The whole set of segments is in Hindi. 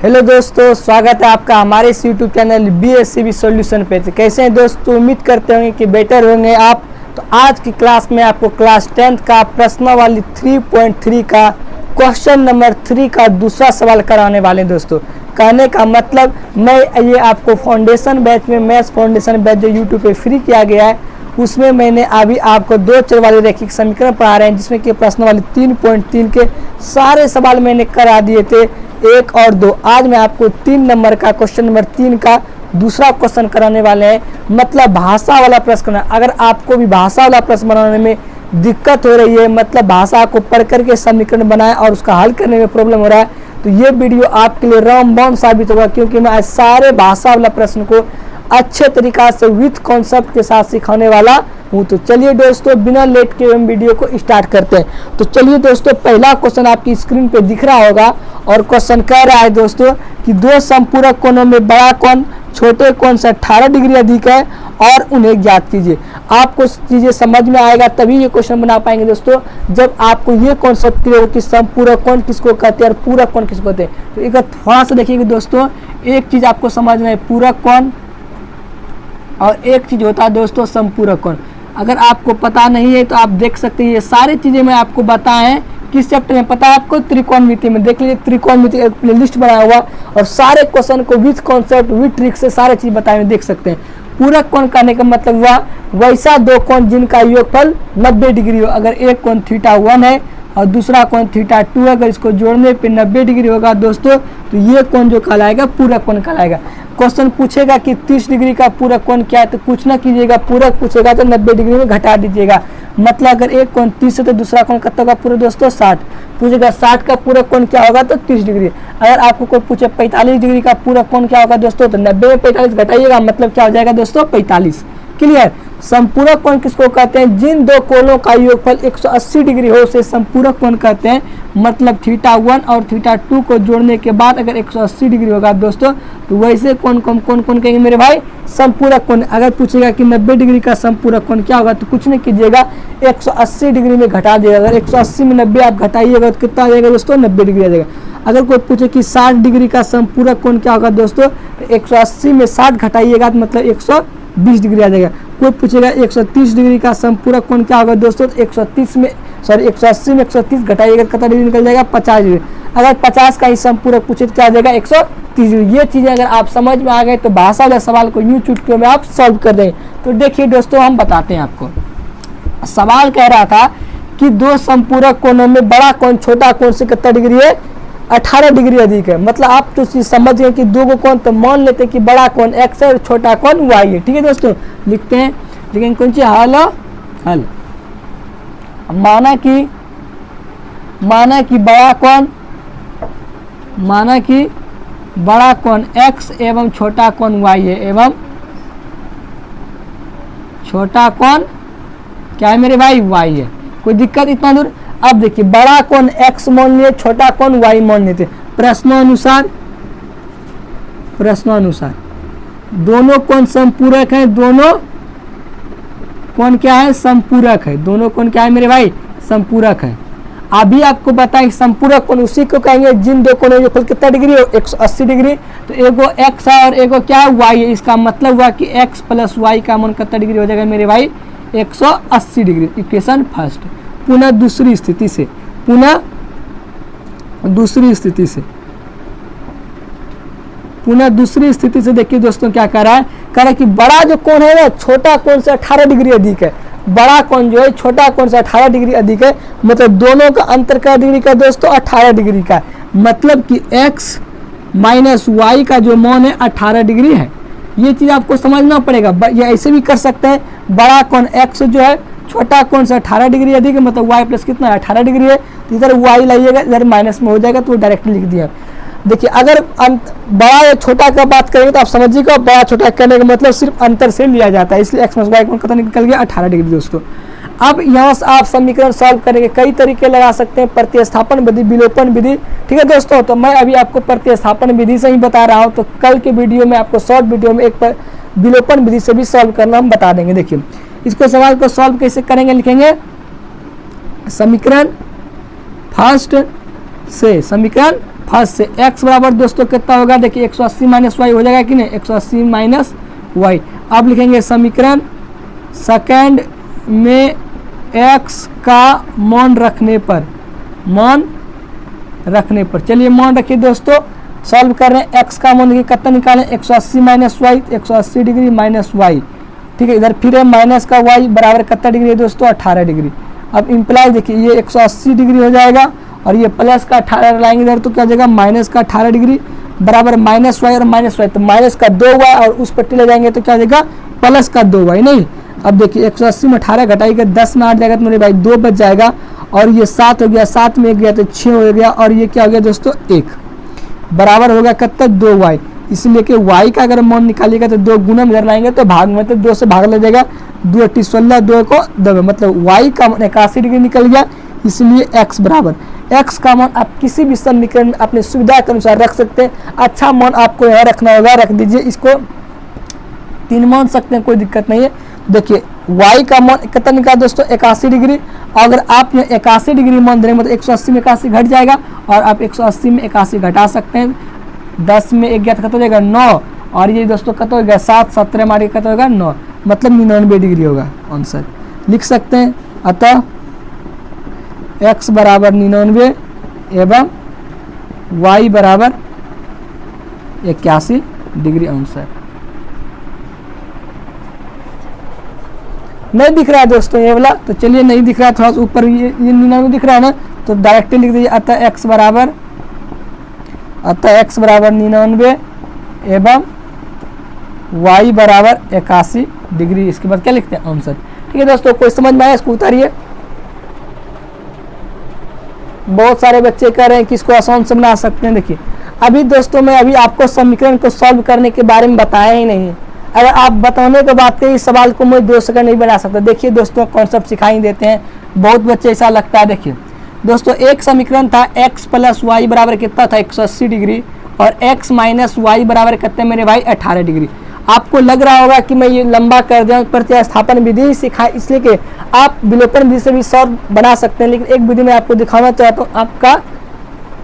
हेलो दोस्तों, स्वागत है आपका हमारे इस यूट्यूब चैनल BSCB सॉल्यूशन पे। तो कैसे हैं दोस्तों, उम्मीद करते होंगे कि बेटर होंगे आप। तो आज की क्लास में आपको क्लास 10th का प्रश्नावली 3.3 का क्वेश्चन नंबर 3 का दूसरा सवाल कराने वाले हैं दोस्तों। कहने का मतलब मैं ये आपको फाउंडेशन बैच में, मैथ्स फाउंडेशन बैच जो यूट्यूब पे फ्री किया गया है, उसमें मैंने अभी आपको 2 चर वाले रैखिक समीकरण पढ़ा रहे हैं, जिसमें कि प्रश्नावली 3.3 के सारे सवाल मैंने करा दिए थे 1 और 2। आज मैं आपको 3 नंबर का क्वेश्चन नंबर 3 का दूसरा क्वेश्चन कराने वाले हैं, मतलब भाषा वाला प्रश्न। अगर आपको भी भाषा वाला प्रश्न बनाने में दिक्कत हो रही है, मतलब भाषा को पढ़ करके समीकरण बनाए और उसका हल करने में प्रॉब्लम हो रहा है, तो ये वीडियो आपके लिए रामबाण साबित होगा, क्योंकि मैं आज सारे भाषा वाला प्रश्न को अच्छे तरीका से विथ कॉन्सेप्ट के साथ सिखाने वाला हूँ। तो चलिए दोस्तों, बिना लेट के हम वीडियो को स्टार्ट करते हैं। तो चलिए दोस्तों, पहला क्वेश्चन आपकी स्क्रीन पे दिख रहा होगा और क्वेश्चन कह रहा है दोस्तों कि दो संपूरक कोणों में बड़ा कोण छोटे कोण से 18 डिग्री अधिक है और उन्हें ज्ञात कीजिए। आपको चीजें समझ में आएगा तभी ये क्वेश्चन बना पाएंगे दोस्तों, जब आपको ये कॉन्सेप्ट क्लियर हो कि संपूरक कोण किसको कहते हैं और पूरक कोण किसको कहते हैं। तो एक थोड़ा सा देखिएगा दोस्तों, एक चीज आपको समझना है, पूरक कोण और एक चीज होता है दोस्तों संपूरक कोण। अगर आपको पता नहीं है तो आप देख सकते हैं, ये सारी चीजें मैं आपको बताए हैं किस चैप्टर में, पता है आपको, त्रिकोणमिति में। देख लीजिए, त्रिकोणमिति एक प्लेलिस्ट बनाया हुआ और सारे क्वेश्चन को विथ कॉन्सेप्ट विथ ट्रिक से सारे चीज बताए हुए देख सकते हैं। पूरक कोण कहने का मतलब हुआ वैसा दो कोण जिनका योगफल 90 डिग्री हो। अगर एक कोण θ1 है और दूसरा कोण θ2 है, अगर इसको जोड़ने पे 90 डिग्री होगा दोस्तों, तो ये कोण जो कहलाएगा पूरक कोण कहलाएगा। क्वेश्चन पूछेगा कि 30 डिग्री का पूरक कोण क्या है, तो कुछ ना कीजिएगा, पूरक पूछेगा तो 90 डिग्री में घटा दीजिएगा। मतलब अगर एक कोण 30 है तो दूसरा कोण कितना होगा पूरा दोस्तों 60। पूछेगा 60 का पूरक कोण क्या होगा, तो 30 डिग्री। अगर आपको कोई पूछे 45 डिग्री का पूरक कोण क्या होगा दोस्तों, तो 90 में 45 घटाइएगा, मतलब क्या हो जाएगा दोस्तों 45। क्लियर। संपूरक कोण किसको कहते हैं, जिन दो कोणों का योगफल 180 डिग्री हो उसे संपूरक कोण कहते हैं। मतलब θ1 और θ2 को जोड़ने के बाद अगर 180 डिग्री होगा दोस्तों, तो वैसे कौन कहेंगे मेरे भाई, संपूरक कोण। अगर पूछेगा कि 90 डिग्री का संपूरक कोण क्या होगा, तो कुछ नहीं कीजिएगा, 180 डिग्री में घटा दिएगा। अगर 180 में 90 आप घटाइएगा तो कितना आ जाएगा दोस्तों, 90 डिग्री आ जाएगा। अगर कोई पूछे कि 60 डिग्री का संपूरक कोण क्या होगा दोस्तों, तो 180 में 60 घटाइएगा तो मतलब 120 डिग्री आ जाएगा। कोई पूछेगा 130 डिग्री का संपूरक कोण क्या होगा दोस्तों, तो 180 में 130 घटाइएगा कितना डिग्री निकल जाएगा, 50 डिग्री। अगर 50 का ही संपूरक पूछे तो क्या आ जाएगा 130 डिग्री। ये चीजें अगर आप समझ में आ गए तो भाषा वाले सवाल को यूं चुटकियों में आप सॉल्व कर देंगे। तो देखिए दोस्तों, हम बताते हैं आपको। सवाल कह रहा था कि दो संपूरक कोणों में बड़ा कोण छोटा कोण से कितना डिग्री है, 18 डिग्री अधिक है। मतलब आप तो चीज समझ गए कि दो कोण, तो मान लेते हैं कि बड़ा कोण x है और छोटा कोण y है। ठीक है दोस्तों, लिखते हैं, लेकिन कौन सी हल माना कि बड़ा कोण x एवं छोटा कोण y है, एवं छोटा कोण क्या है मेरे भाई, y है। कोई दिक्कत इतना दूर। अब देखिए, बड़ा कोण x मान लिए, छोटा कोण y मान लेते। प्रश्नानुसार दोनों कोण संपूरक हैं, दोनों कोण क्या है, संपूरक है। दोनों कोण क्या है मेरे भाई, संपूरक है। अभी आपको बताएं संपूरक कोण उसी को कहेंगे जिन दो कोणों का कितना डिग्री हो, 180 डिग्री। तो एगो x है और एगो क्या है, y है। इसका मतलब हुआ कि x प्लस y का मान कितना डिग्री हो जाएगा मेरे भाई, 180 डिग्री। Equation first. पुनः दूसरी स्थिति से देखिए दोस्तों क्या कह रहा है कि बड़ा जो कोण है ना, छोटा कोण से 18 डिग्री अधिक है। बड़ा कोण जो है छोटा कोण से 18 डिग्री अधिक है, मतलब दोनों का अंतर का डिग्री का दोस्तों 18 डिग्री का। मतलब कि x माइनस वाई का जो मान है 18 डिग्री है। ये चीज आपको समझना पड़ेगा। ये ऐसे भी कर सकते हैं, बड़ा कोण x जो है छोटा कोण से 18 डिग्री अधिक है, मतलब y प्लस कितना है 18 डिग्री है। तो इधर y लाइएगा, इधर माइनस में हो जाएगा, तो डायरेक्टली लिख दिया। देखिए, अगर बड़ा या छोटा का बात करेंगे तो आप समझिएगा, बड़ा छोटा करने का मतलब सिर्फ अंतर से लिया जाता है, इसलिए x प्लस वाई कितना निकल गया 18 डिग्री दोस्तों। अब यहाँ से आप समीकरण सॉल्व करेंगे, कई तरीके लगा सकते हैं, प्रतिस्थापन विधि, विलोपन विधि। ठीक है दोस्तों, तो मैं अभी आपको प्रतिस्थापन विधि से ही बता रहा हूँ, तो कल के वीडियो में आपको शॉर्ट वीडियो में एक विलोपन विधि से भी सॉल्व करना हम बता देंगे। देखिए, इसको सवाल को सॉल्व कैसे करेंगे, लिखेंगे समीकरण फर्स्ट से, समीकरण फर्स्ट से। x बराबर दोस्तों कितना होगा, देखिए 180 माइनस वाई हो जाएगा कि नहीं, 180 माइनस वाई। अब लिखेंगे समीकरण सेकंड में x का मान रखने पर, मान रखने पर, चलिए मान रखिए दोस्तों, सॉल्व कर रहे हैं। x का मान देखिए कितना निकालें, 180 minus Y, 180 degree minus Y, ठीक है। इधर फिर है माइनस का y बराबर कितना डिग्री है दोस्तों, 18 डिग्री। अब इम्प्लाई देखिए ये 180 डिग्री हो जाएगा और ये प्लस का 18 लाएंगे इधर, तो क्या हो जाएगा माइनस का 18 डिग्री बराबर माइनस वाई और माइनस वाई, तो माइनस का 2y और उस पट्टी ले जाएंगे तो क्या हो जाएगा प्लस का 2y, नहीं। अब देखिए 180 में 18 घटाइएगा, 10 में 8 जाएगा तो मेरे भाई 2 बच जाएगा और ये 7 हो गया, 7 में 1 गया तो 6 हो गया और ये क्या हो गया दोस्तों 1 बराबर होगा कितना 2y। इसलिए कि y का अगर मान निकालिएगा तो 2 गुना में इधर लाएंगे तो भाग में, तो 2 से भाग लग जाएगा, 2 8 16, 2 को 2, मतलब y का मान 81 डिग्री निकल गया। इसलिए x बराबर, x का मान आप किसी भी समीकरण में अपनी सुविधा के अनुसार रख सकते हैं। अच्छा मान आपको यहाँ रखना होगा, रख दीजिए, इसको 3 मान सकते हैं, कोई दिक्कत नहीं है। देखिए y का मान कितना निकाला दोस्तों 81 डिग्री, अगर आप यहाँ 81 डिग्री मान देंगे मतलब 180 में 81 घट जाएगा और आप 180 में 81 घटा सकते हैं। 10 में 1 गया तो कितना हो जाएगा 9 और ये दोस्तों कितना हो गया 7, 17 मार के कितना होगा 9, मतलब 99 डिग्री होगा आंसर, लिख सकते हैं। अतः x बराबर 99 एवं y बराबर 81 डिग्री आंसर। नहीं दिख रहा है दोस्तों ये वाला, तो चलिए नहीं दिख रहा है, थोड़ा सा ऊपर ये 99 दिख रहा है ना, तो डायरेक्टली लिख दीजिए अतः x बराबर 99 एवं y बराबर 81 डिग्री। इसके बाद क्या लिखते हैं आंसर, ठीक है दोस्तों। कोई समझ में आया इसको उतारिए। बहुत सारे बच्चे कह रहे हैं कि इसको आसान से बना सकते हैं। देखिए अभी दोस्तों मैं अभी आपको समीकरण को सॉल्व करने के बारे में बताया ही नहीं है। अगर आप बताने के बाद इस सवाल को मैं 2 सेकंड नहीं बना सकता। देखिए दोस्तों कॉन्सेप्ट सिखाई देते हैं, बहुत बच्चे ऐसा लगता है। देखिए दोस्तों एक समीकरण था x प्लस वाई बराबर कितना था 180 डिग्री और x माइनस वाई बराबर कितने मेरे भाई 18 डिग्री। आपको लग रहा होगा कि मैं ये लंबा कर दिया, प्रतिस्थापन विधि सिखा, इसलिए कि आप विलोपन विधि से भी सॉल्व बना सकते हैं, लेकिन एक विधि में आपको दिखाना चाहता हूँ,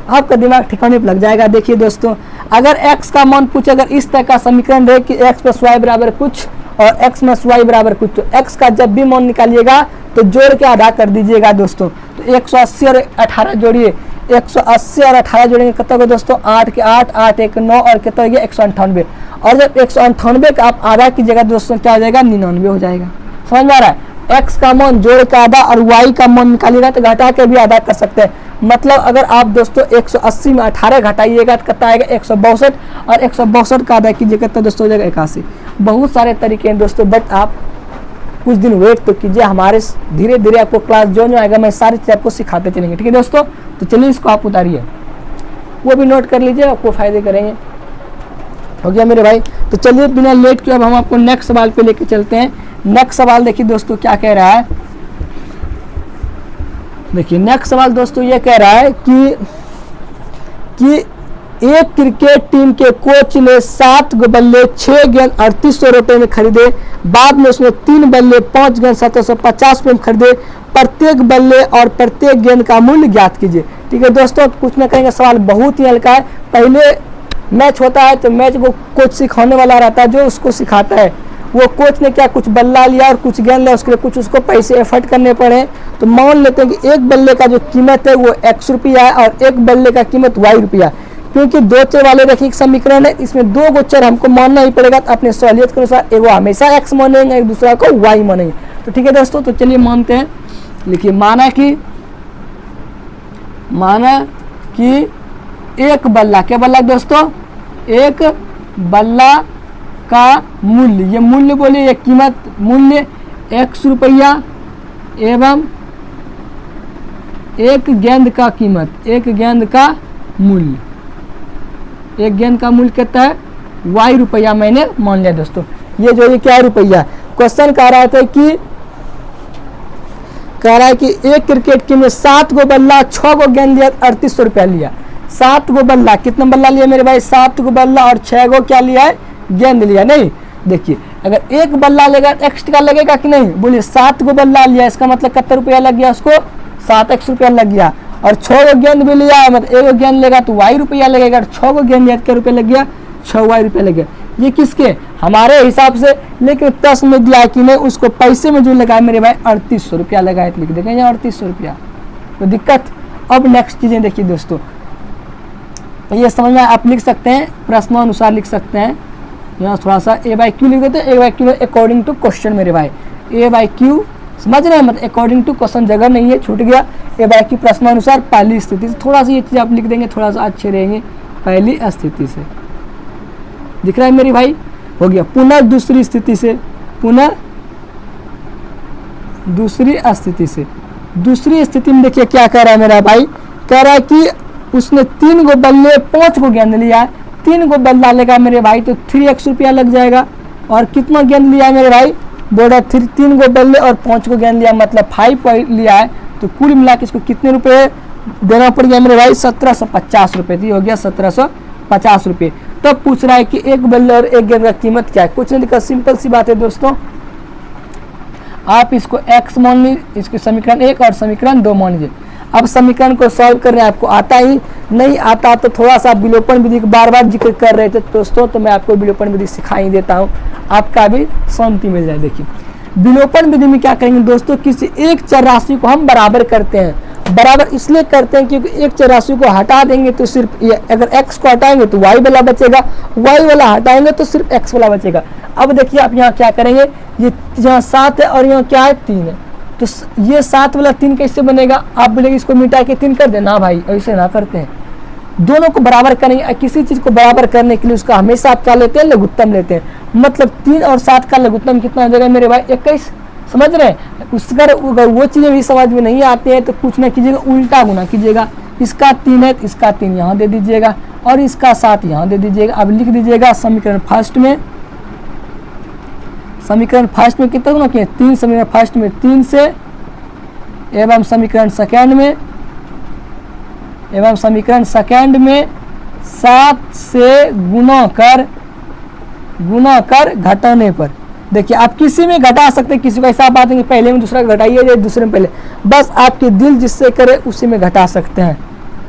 आपका दिमाग ठिकाने पर लग जाएगा। देखिए दोस्तों अगर x का मान पूछे, अगर इस तरह का समीकरण रहे कि x प्लस वाई बराबर कुछ और x माइनस वाई बराबर कुछ, तो x का जब भी मान निकालिएगा तो जोड़ के आधा कर दीजिएगा दोस्तों। तो 180 और 18 जोड़िए, 180 और 18 जोड़ेंगे कितना होगा दोस्तों 8 के 8, 8 1 9 और कितना हो गया 198। और जब 198 का आप आधा कीजिएगा दोस्तों क्या हो जाएगा 99 हो जाएगा। समझ में आ रहा है। x का मान जोड़ के आधा और y का मान निकालिएगा तो घटा के भी आधा कर सकते हैं। मतलब अगर आप दोस्तों 180 में 18 घटाइएगा तो कितना आएगा 162 और 162 का आधा कीजिएगा तो दोस्तों हो जाएगा 81। बहुत सारे तरीके हैं दोस्तों, बट आप कुछ दिन वेट तो कीजिए, हमारे धीरे धीरे आपको क्लास जो आएगा मैं सारी चीज़ आपको सिखाते चलेंगे, ठीक है दोस्तों। तो चलिए इसको आप उतारिए, वो भी नोट कर लीजिए, आपको फायदे करेंगे। हो गया मेरे भाई। तो चलिए बिना लेट के अब हम आपको नेक्स्ट सवाल पे लेके चलते हैं। नेक्स्ट सवाल देखिए दोस्तों क्या कह रहा है। देखिए नेक्स्ट सवाल दोस्तों ये कह रहा है कि एक क्रिकेट टीम के कोच ने 7 बल्ले 6 गेंद 3800 रुपये में खरीदे, बाद में उसने 3 बल्ले 5 गेंद 750 रुपये में खरीदे, प्रत्येक बल्ले और प्रत्येक गेंद का मूल्य ज्ञात कीजिए। ठीक है दोस्तों, कुछ न कहेंगे सवाल बहुत ही हल्का है। पहले मैच होता है तो मैच को कोच सिखाने वाला रहता है, जो उसको सिखाता है वो कोच ने क्या कुछ बल्ला लिया और कुछ गेंद लिया, उसके लिए कुछ उसको पैसे एफर्ट करने पड़े। तो मान लेते हैं कि एक बल्ले का जो कीमत है वो x रुपया है और एक बल्ले का कीमत y रुपया। क्योंकि दो चर वाले रैखिक समीकरण है, इसमें दो गो चर हमको मानना ही पड़ेगा। तो अपने सहूलियत के अनुसार एगो हमेशा x मानेंगे, एक दूसरा को y मानेंगे। तो ठीक है दोस्तों, तो चलिए मानते हैं। लिखिए माना कि एक बल्ला, क्या बल्ला दोस्तों, एक बल्ला का मूल्य, ये मूल्य बोलिए, ये कीमत मूल्य x रुपया एवं एक गेंद का कीमत, एक गेंद का मूल्य, एक गेंद का मूल्य कितना है y रुपया मैंने मान लिया दोस्तों। ये जो ये क्या रुपया, क्वेश्चन कह रहा है कि एक क्रिकेट टीम में 7 गो बल्ला 6 गो गेंद लिया, 3800 रुपया लिया। 7 गो बल्ला, कितना बल्ला लिया मेरे भाई, 7 गो बल्ला और 6 गो क्या लिया है, गेंद लिया। नहीं देखिए, अगर एक बल्ला लेगा एक्स्ट्रा लगेगा कि नहीं, बोलिए 7 गो बल्ला लिया, इसका मतलब कितना रुपया लग गया उसको, 7x रुपया लग गया। और 6 को गेंद भी लिया है, मतलब 1 को गेंद लेगा तो y रुपया लगेगा, 6 को गेंद लिया क्या रुपया लग गया, 6y रुपया लग गया। ये किसके, हमारे हिसाब से, लेकिन प्रश्न में दिया कि नहीं, उसको पैसे में जो लगाए मेरे भाई 3800 रुपया लगाए, लिख देंगे यहाँ 3800 रुपया, तो दिक्कत। अब नेक्स्ट चीजें देखिए दोस्तों, ये समझ में आप लिख सकते हैं, प्रश्नानुसार लिख सकते हैं, यहाँ थोड़ा सा A/Q लिख देते हैं, A/Q अकॉर्डिंग टू क्वेश्चन मेरे भाई, A/Q समझ रहे हैं, मतलब अकॉर्डिंग टू क्वेश्चन जगह नहीं है, छूट गया। A/Q प्रश्नानुसार पहली स्थिति से, थोड़ा सा ये चीज़ आप लिख देंगे, थोड़ा सा अच्छे रहेंगे, पहली स्थिति से, दिख रहा है मेरे भाई, हो गया। पुनः दूसरी स्थिति से, पुनः दूसरी स्थिति से, दूसरी स्थिति में देखिए क्या कह रहा है मेरा भाई, कह रहा है कि उसने 3 को बल्ले 5 को गेंद लिया है, 3 को बल डालेगा मेरे भाई तो 3x रुपया लग जाएगा। और कितना गेंद लिया है मेरे भाई, बोल रहा 3 को बल्ले और 5 को गेंद लिया, मतलब 5 लिया है, तो कुल मिला के इसको कितने रुपए देना पड़ गया मेरे भाई, 1750 रुपये, तो हो गया 1750 रुपये। तब पूछ रहा है कि एक बल्ले और एक गेंद का कीमत क्या है, कुछ नहीं दिक्कत, सिंपल सी बात है दोस्तों, आप इसको x मान लीजिए, इसको समीकरण 1 और समीकरण 2 मान लीजिए। अब समीकरण को सॉल्व करने आपको आता ही नहीं आता, तो थोड़ा सा विलोपन विधि का बार बार जिक्र कर रहे थे दोस्तों, तो मैं आपको विलोपन विधि सिखा ही देता हूँ, आपका भी शांति मिल जाए। देखिए विलोपन विधि में क्या करेंगे दोस्तों, किसी एक चर राशि को हम बराबर करते हैं, बराबर इसलिए करते हैं क्योंकि एक चर राशि को हटा देंगे तो सिर्फ ये, अगर x को हटाएंगे तो y वाला बचेगा, y वाला हटाएंगे तो सिर्फ x वाला बचेगा। अब देखिए आप यहाँ क्या करेंगे, ये यहाँ 7 है और यहाँ क्या है 3 है, तो ये 7 वाला 3 कैसे बनेगा, आप बोलेंगे इसको मिटा के 3 कर देना, भाई ऐसे ना करते हैं, दोनों को बराबर करेंगे। किसी चीज को बराबर करने के लिए उसका हमेशा आप क्या लेते हैं, लघुत्तम लेते हैं, मतलब 3 और 7 का लघुत्तम कितना हो जाएगा मेरे भाई, 21, समझ रहे हैं। उसका अगर वो चीजें भी समझ में नहीं आती है तो कुछ ना कीजिएगा, उल्टा गुना कीजिएगा, इसका 3 है इसका 3 यहाँ दे दीजिएगा और इसका 7 यहाँ दे दीजिएगा। अब लिख दीजिएगा समीकरण फर्स्ट में, समीकरण फर्स्ट में कितना गुना किए, 3, समीकरण फर्स्ट में 3 से, एवं समीकरण सेकेंड में, एवं समीकरण सेकेंड में 7 से गुना कर घटाने पर। देखिए आप किसी में घटा सकते हैं, किसी को ऐसा बात नहीं पहले में दूसरा घटाइए या दूसरे में पहले, बस आपके दिल जिससे करे उसी में घटा सकते हैं।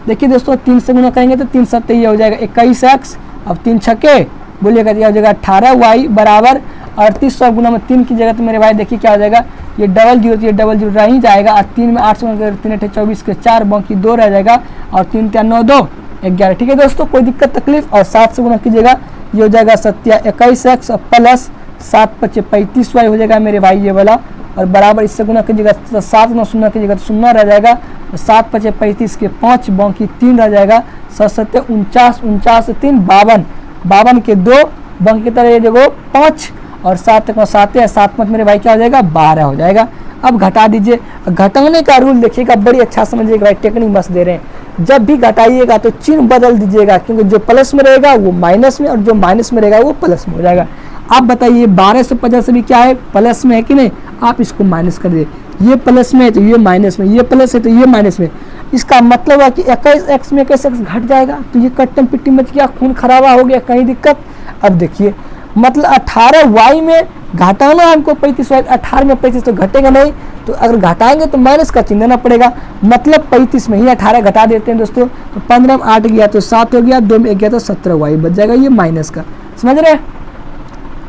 देखिए दोस्तों 3 से गुना करेंगे तो 3 7 ये हो जाएगा 21x, अब 3 छक्के बोलिएगा हो जाएगा 18y बराबर 3800 गुना में 3 की जगह तो मेरे भाई देखिए क्या हो जाएगा, ये डबल जीरो रह ही जाएगा, और 3 में 8 से गुना 3 8 24 के 4 बाकी 2 रह जाएगा, और 3 3 9 2 11। ठीक है दोस्तों, कोई दिक्कत तकलीफ। और 7 से गुना कीजिएगा, ये हो जाएगा 21x प्लस 7 5 35y हो जाएगा मेरे भाई ये वाला, और बराबर इससे गुना कीजिएगा तो 7 गुना 0 कीजिएगा तो 0 रह जाएगा, 7 5 35 के 5 बाकी 3 रह जाएगा, 7 7 49 49 3 52 52 के 2 बाकी की तरह ये देखो 5 और 7 का 7 है, 7 मेरे भाई क्या हो जाएगा 12 हो जाएगा। अब घटा दीजिए, घटाने का रूल देखिएगा बड़ी अच्छा समझिएगा भाई, टेक्निक बस दे रहे हैं। जब भी घटाइएगा तो चिन्ह बदल दीजिएगा, क्योंकि जो प्लस में रहेगा वो माइनस में और जो माइनस में रहेगा वो प्लस में हो जाएगा। आप बताइए 1250 भी क्या है, प्लस में है कि नहीं, आप इसको माइनस कर दीजिए, ये प्लस में है तो ये माइनस में, ये प्लस है तो ये माइनस में, इसका मतलब है कि 21x में 21x घट जाएगा, तो ये कट्टम पिट्टी मच गया, खून खराबा हो गया, कहीं दिक्कत। अब देखिए मतलब 18y में घटाना हमको 35y, 18 में 35 तो घटेगा नहीं, तो अगर घटाएंगे तो माइनस का चिन्ह देना पड़ेगा, मतलब 35 में ही 18 घटा देते हैं दोस्तों, तो 15 में 8 गया तो 7 हो गया, 2 में 1 गया तो 17y बच जाएगा, ये माइनस का, समझ रहे हैं।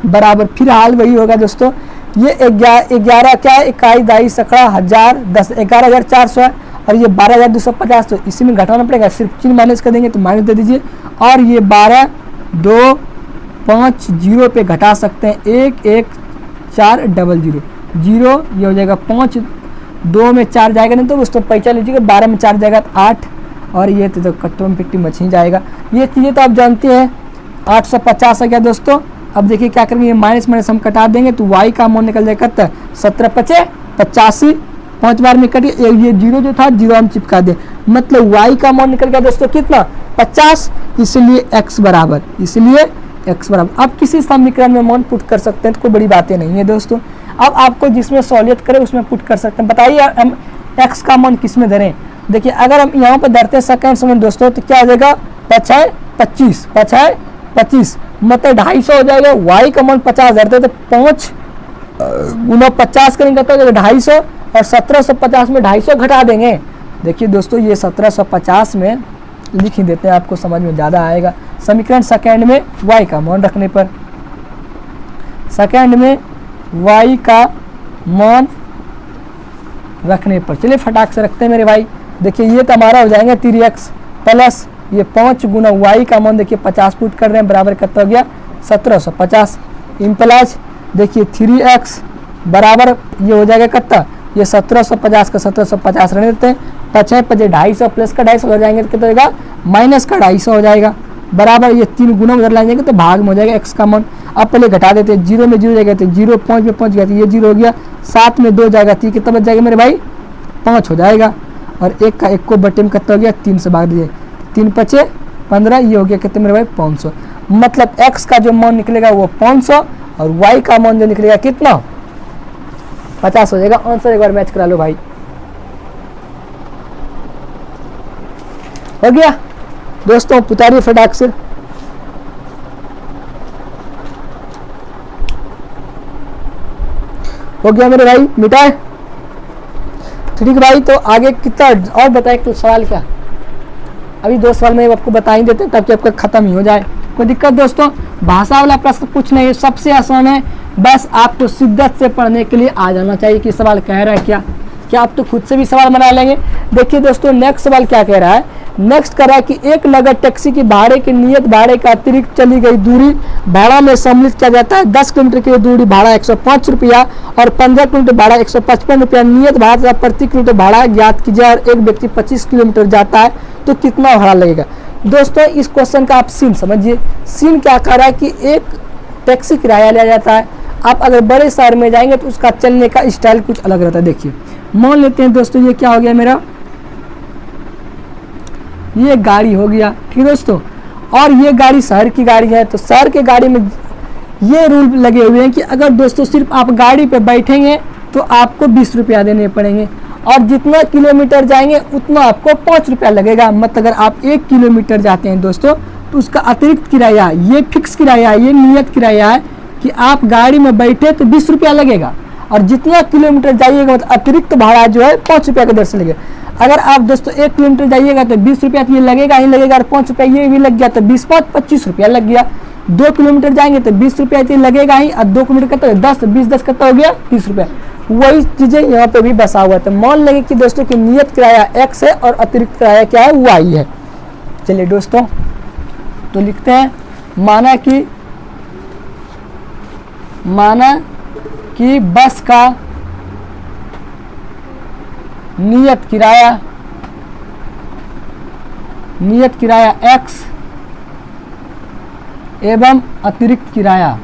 बराबर फिर हाल वही होगा दोस्तों, ये 11 क्या है, 21 22 सकड़ा 1000 10 11400 है, और ये 12250, तो इसी में घटाना पड़ेगा, सिर्फ चिन्ह माइनस कर देंगे तो माइनस दे दीजिए, और ये 12 2 5 0 पे घटा सकते हैं, 1 1 4 0 0 0, ये हो जाएगा 5, 2 में 4 जाएगा नहीं तो दोस्तों पैसा लीजिएगा, 12 में 4 जाएगा तो 8, और ये तो कट्टम पिट्टी मच ही जाएगा। ये चीज़ें तो आप जानते हैं, 850 है क्या दोस्तों। अब देखिए क्या करेंगे, ये माइनस हम कटा देंगे तो y का मान निकल जाएगा 17 5 85, 5 बार में कटिए, ये 0 जो था 0 हम चिपका दें, मतलब y का मान निकल गया दोस्तों कितना 50, इसलिए x बराबर, इसलिए x बराबर। अब किसी समीकरण में मान पुट कर सकते हैं तो कोई बड़ी बातें नहीं है दोस्तों। अब आपको जिसमें सहूलियत करे उसमें पुट कर सकते हैं। बताइए हम x का मान किस में धरें। देखिए अगर हम यहाँ पर धरते हैं सेकंड समय दोस्तों तो क्या हो जाएगा 5 है 25, 5 है 25, मतलब 250 हो जाएगा। y का मान 50 धरते तो 5 गुना 50 करेंगे तो 250, और 1750 में 250 घटा देंगे देखिए दोस्तों ये 1750 में लिख ही देते हैं, आपको समझ में ज़्यादा आएगा। समीकरण सेकेंड में y का मान रखने पर, सेकेंड में y का मान रखने पर, चलिए फटाक से रखते हैं मेरे भाई। देखिए ये तो हमारा हो जाएगा 3x प्लस ये 5 गुना y का मान देखिए 50 पुट कर रहे हैं, बराबर कितना हो गया 1750 इम्प्लाइज। देखिए 3x बराबर ये हो जाएगा कितना, ये 1750 का 1750 रहने देते हैं, 5 5 250 प्लस का 250 हो जाएंगे तो कितना होगा माइनस का 250 हो जाएगा, बराबर ये 3 गुना उधर ला जाएंगे तो भाग में हो जाएगा x का मान। अब पहले घटा देते हैं, 0 में 0 जाएगा तो 0, 5 में 5 गया तो ये 0 हो गया, 7 में 2 जाएगा तो कितना बच जाएगा मेरे भाई 5 हो जाएगा, और 1 का 1 को बटे में कितना हो गया 3 से भाग दीजिए, 3 5 15, ये हो गया कितने मेरे भाई 500। मतलब x का जो मान निकलेगा वो 500 और y का मान जो निकलेगा कितना 50 हो जाएगा। आंसर एक बार मैच करा लो भाई, हो गया दोस्तों, उतारिए फटाक से। हो गया मेरे भाई, मिटाए, ठीक भाई। तो आगे कितना और बताए तो सवाल क्या, अभी 2 सवाल में आपको बता ही देते ताकि आपका खत्म ही हो जाए। कोई दिक्कत दोस्तों, भाषा वाला प्रश्न कुछ नहीं है, सबसे आसान है, बस आपको शिद्दत से पढ़ने के लिए आ जाना चाहिए कि सवाल कह रहा है क्या आप तो खुद से भी सवाल बना लेंगे। देखिए दोस्तों नेक्स्ट सवाल क्या कह रहा है, नेक्स्ट कह रहा है कि एक नगद टैक्सी की भाड़े के नियत भाड़े का अतिरिक्त चली गई दूरी भाड़ा में सम्मिलित किया जाता है। 10 किलोमीटर की दूरी भाड़ा 105 रुपया और 15 किलोमीटर भाड़ा 155 रुपया नियत भाड़ा प्रति किलोमीटर भाड़ा ज्ञात कीजिए, और एक व्यक्ति 25 किलोमीटर जाता है तो कितना भाड़ा लगेगा। दोस्तों इस क्वेश्चन का आप सीन समझिए, सीन क्या कह रहा है कि एक टैक्सी किराया लिया जाता है, आप अगर बड़े शहर में जाएंगे तो उसका चलने का स्टाइल कुछ अलग रहता है। देखिए मान लेते हैं दोस्तों ये क्या हो गया मेरा, ये गाड़ी हो गया, ठीक है दोस्तों, और ये गाड़ी शहर की गाड़ी है, तो शहर के गाड़ी में ये रूल लगे हुए हैं कि अगर दोस्तों सिर्फ आप गाड़ी पे बैठेंगे तो आपको 20 रुपया देने पड़ेंगे, और जितना किलोमीटर जाएंगे उतना आपको 5 रुपया लगेगा। मतलब अगर आप 1 किलोमीटर जाते हैं दोस्तों तो उसका अतिरिक्त किराया, ये फिक्स किराया, ये नियत किराया है कि आप गाड़ी में बैठे तो 20 रुपया लगेगा, और जितना किलोमीटर जाइएगा मतलब अतिरिक्त भाड़ा जो है 5 रुपया के दर से लगेगा। अगर आप दोस्तों 1 किलोमीटर जाइएगा तो 20 रुपया तो ये लगेगा ही लगेगा, और 5 रुपया ये भी लग गया तो 20 5 25 रुपया लग गया। 2 किलोमीटर जाएंगे तो 20 रुपया तो लगेगा ही, और 2 किलोमीटर कितना 10 20 10 कितना हो गया 30 रुपया। वही चीजें यहाँ पे भी बसा हुआ है। तो मान लेंगे कि दोस्तों की नियत किराया x है और अतिरिक्त किराया क्या है y है। चलिए दोस्तों तो लिखते हैं, माना कि बस का नियत किराया x एवं अतिरिक्त किराया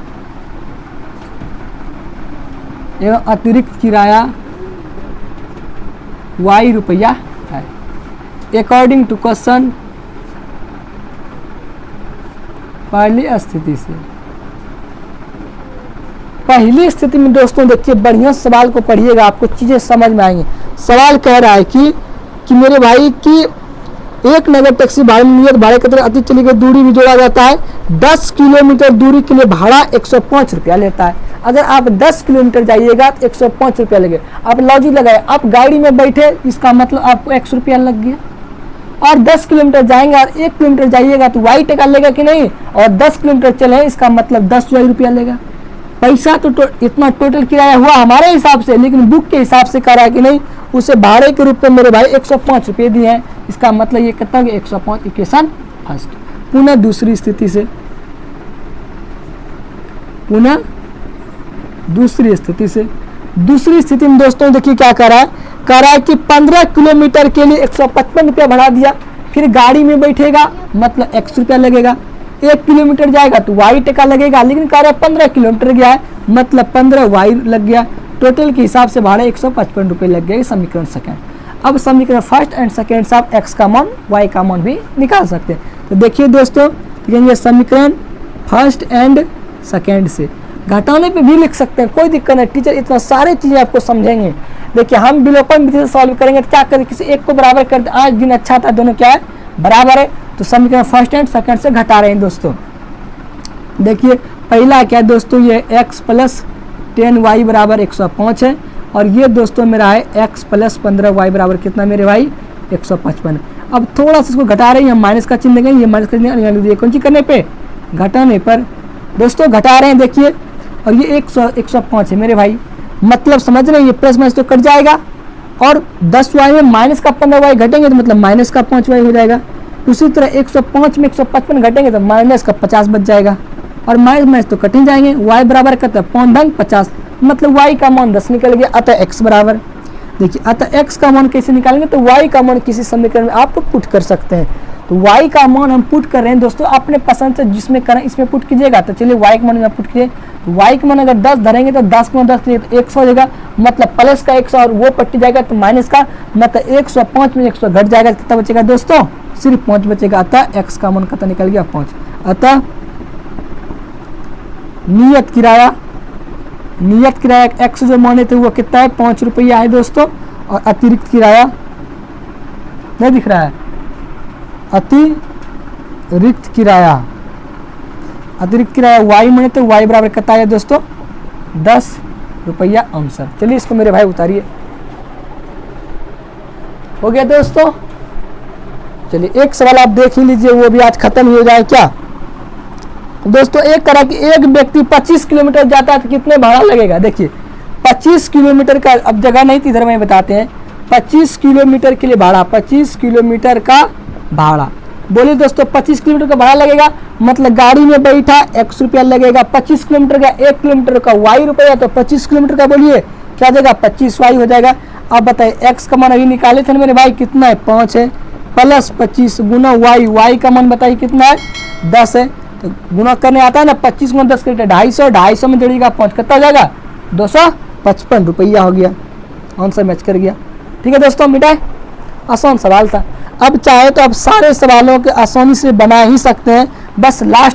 y रुपया है। अकॉर्डिंग टू क्वेश्चन, पहली स्थिति में दोस्तों देखिए बढ़िया सवाल को पढ़िएगा, आपको चीजें समझ में आएंगी। सवाल कह रहा है कि मेरे भाई की एक नगद टैक्सी भाड़े में नियत भाड़े के तरह अतिरिक्त चली गई दूरी भी जोड़ा जाता है। 10 किलोमीटर दूरी के लिए भाड़ा 105 रुपया लेता है। अगर आप 10 किलोमीटर जाइएगा तो 105 रुपया लगेगा। आप लॉजिक लगाए, आप गाड़ी में बैठे इसका मतलब आपको 100 रुपया लग गया, और 10 किलोमीटर जाएंगे और 1 किलोमीटर जाइएगा तो y टका लेगा कि नहीं, और 10 किलोमीटर चले इसका मतलब 10 रुपया लेगा। पैसा तो इतना टोटल किराया हुआ हमारे हिसाब से, लेकिन बुक के हिसाब से कह रहा है कि नहीं, उसे भाड़े के रूप में मेरे भाई 105 रुपये दिए हैं। इसका मतलब ये कितना हो गया 105। Equation first. पुनः दूसरी स्थिति में दोस्तों देखिए क्या कह रहा है कि 15 किलोमीटर के लिए 155 रुपया बढ़ा दिया, फिर गाड़ी में बैठेगा मतलब 100 रुपया लगेगा। 1 किलोमीटर जाएगा तो y टका लगेगा, लेकिन कह रहा है 15 किलोमीटर गया है मतलब 15 y लग गया। टोटल के हिसाब से भाड़ा 155 रुपये लग गया। समीकरण सेकेंड। अब समीकरण फर्स्ट एंड सेकेंड से आप x का मान y का मान भी निकाल सकते हैं। तो देखिए दोस्तों लिखेंगे समीकरण फर्स्ट एंड सेकेंड से, घटाने पे भी लिख सकते हैं, कोई दिक्कत नहीं। टीचर इतना सारे चीजें आपको समझेंगे। देखिए हम विलोपन विधि से सॉल्व करेंगे तो क्या करें, किसी एक को बराबर कर दे। आज दिन अच्छा था, दोनों क्या है बराबर है, तो समीकरण फर्स्ट एंड सेकेंड से घटा रहे हैं दोस्तों। देखिए पहला क्या है दोस्तों, ये x प्लस 10y बराबर 105 है, और ये दोस्तों मेरा है x प्लस 15y बराबर कितना मेरे भाई 155। अब थोड़ा सा इसको घटा रहे हैं, हम माइनस का चिन्ह देंगे, ये माइनस का चिन्ह, ये कौन सी करने पे, घटाने पर। दोस्तों घटा रहे हैं देखिए, और ये 105 है मेरे भाई, मतलब समझ रहे हैं, ये प्लस माइनस तो कट जाएगा, और 10y में माइनस का 15y घटेंगे तो मतलब माइनस का 5y हो जाएगा। उसी तरह 105 में 155 घटेंगे तो माइनस का 50 बच जाएगा, और माइनस माइनस तो कट ही जाएंगे। y बराबर करता है 5×50, मतलब y का मान 10 निकल गया। अतः x बराबर, देखिए अतः x का मान कैसे निकालेंगे, तो y का मान किसी समीकरण में आप पुट कर सकते हैं। तो y का मान हम पुट कर रहे हैं दोस्तों, अपने पसंद से जिसमें करें इसमें पुट कीजिएगा। तो चलिए y का मान में पुट कीजिए, तो y का मान अगर 10 धरेंगे तो 10 में 10 लिए तो 100 हो जाएगा, मतलब प्लस का 100 और वो पट्टी जाएगा तो माइनस का, मतलब 105 में 100 घट जाएगा, कितना बचेगा दोस्तों, सिर्फ 5 बचेगा। अतः x का मान कितना निकल गया, 5। अतः नियत किराया x जो माने थे वो कितना है, 5 रुपया है दोस्तों, और अतिरिक्त किराया नहीं दिख रहा है, अतिरिक्त किराया y माने तो y बराबर कितना है दोस्तों, 10 रुपया आंसर। चलिए इसको मेरे भाई उतारिए, हो गया दोस्तों। चलिए एक सवाल आप देख ही लीजिए, वो भी आज खत्म हो जाए क्या। दोस्तों एक करा कि एक व्यक्ति 25 किलोमीटर जाता है तो कितने भाड़ा लगेगा। देखिए 25 किलोमीटर का, अब जगह नहीं थी इधर में बताते हैं, 25 किलोमीटर के लिए भाड़ा, 25 किलोमीटर का भाड़ा, बोलिए दोस्तों 25 किलोमीटर का भाड़ा लगेगा, मतलब गाड़ी में बैठा x रुपया लगेगा। 25 किलोमीटर का, 1 किलोमीटर का y रुपया, तो 25 किलोमीटर का बोलिए क्या देगा, 25y हो जाएगा। अब बताइए x का मान अभी निकाले थे मेरे भाई, कितना है, 5 है, प्लस 25 गुना y का मान बताइए कितना है, 10 है। तो गुना करने आता है ना, 25 गुना 10 करते 250, 250 में जोड़िएगा 5, कितना हो जाएगा, 255 रुपया हो गया, आंसर मैच कर गया। ठीक है दोस्तों, मिटाए, आसान सवाल था। अब चाहे तो आप सारे सवालों के आसानी से बना ही सकते हैं, बस लास्ट